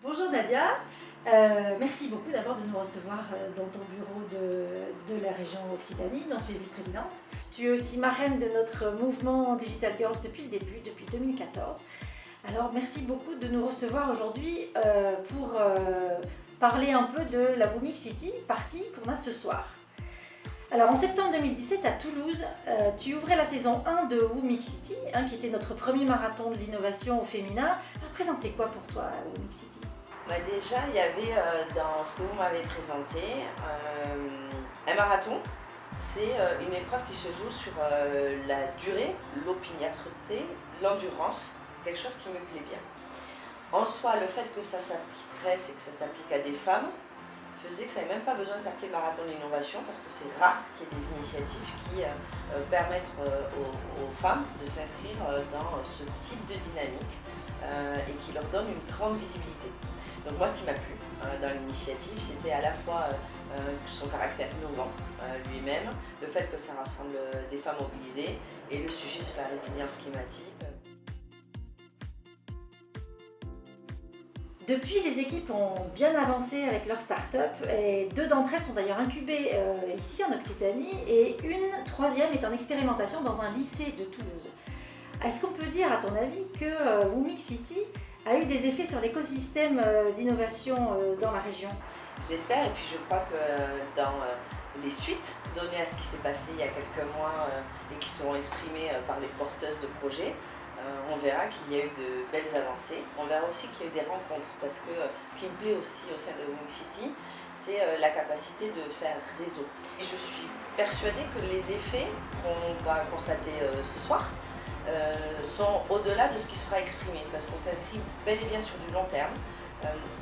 Bonjour Nadia, merci beaucoup d'abord de nous recevoir dans ton bureau de la région Occitanie, dont tu es vice-présidente. Tu es aussi marraine de notre mouvement Digital Girls depuis le début, depuis 2014. Alors merci beaucoup de nous recevoir aujourd'hui pour parler un peu de la WooMix City, partie qu'on a ce soir. Alors en septembre 2017 à Toulouse, tu ouvrais la saison 1 de WooMix City, qui était notre premier marathon de l'innovation au féminin. Ça représentait quoi pour toi, WooMix City ? Déjà, il y avait dans ce que vous m'avez présenté un marathon. C'est une épreuve qui se joue sur la durée, l'opiniâtreté, l'endurance, quelque chose qui me plaît bien. En soi, le fait que ça s'appliquerait, c'est que ça s'applique à des femmes, faisait que ça n'avait même pas besoin de s'appeler marathon de l'innovation parce que c'est rare qu'il y ait des initiatives qui permettent aux femmes de s'inscrire dans ce type de dynamique et qui leur donne une grande visibilité. Donc moi, ce qui m'a plu dans l'initiative, c'était à la fois son caractère innovant lui-même, le fait que ça rassemble des femmes mobilisées et le sujet sur la résilience climatique. Depuis, les équipes ont bien avancé avec leur start-up et 2 d'entre elles sont d'ailleurs incubées ici en Occitanie et une troisième est en expérimentation dans un lycée de Toulouse. Est-ce qu'on peut dire, à ton avis, que WooMix City a eu des effets sur l'écosystème d'innovation dans la région ? Je l'espère, et puis je crois que dans les suites données à ce qui s'est passé il y a quelques mois et qui seront exprimées par les porteuses de projets, on verra qu'il y a eu de belles avancées. On verra aussi qu'il y a eu des rencontres, parce que ce qui me plaît aussi au sein de WooMix City, c'est la capacité de faire réseau. Et je suis persuadée que les effets qu'on va constater ce soir sont au-delà de ce qui sera exprimé, parce qu'on s'inscrit bel et bien sur du long terme,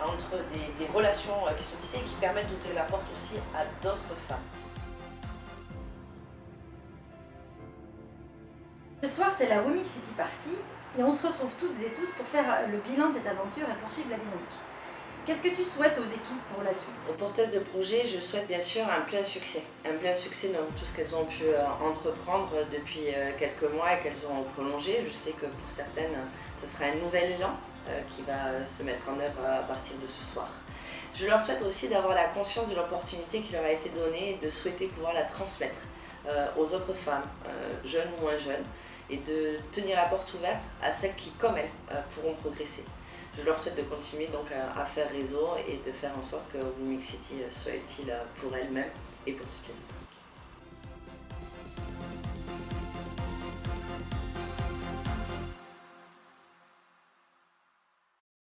entre des relations qui sont tissées et qui permettent d'ouvrir la porte aussi à d'autres femmes. Ce soir, c'est la WooMix City Party et on se retrouve toutes et tous pour faire le bilan de cette aventure et poursuivre la dynamique. Qu'est-ce que tu souhaites aux équipes pour la suite ? Aux porteuses de projets, je souhaite bien sûr un plein succès dans tout ce qu'elles ont pu entreprendre depuis quelques mois et qu'elles ont prolongé. Je sais que pour certaines, ce sera un nouvel élan qui va se mettre en œuvre à partir de ce soir. Je leur souhaite aussi d'avoir la conscience de l'opportunité qui leur a été donnée et de souhaiter pouvoir la transmettre aux autres femmes, jeunes ou moins jeunes, et de tenir la porte ouverte à celles qui, comme elles, pourront progresser. Je leur souhaite de continuer donc à faire réseau et de faire en sorte que WooMix City soit utile pour elles-mêmes et pour toutes les autres.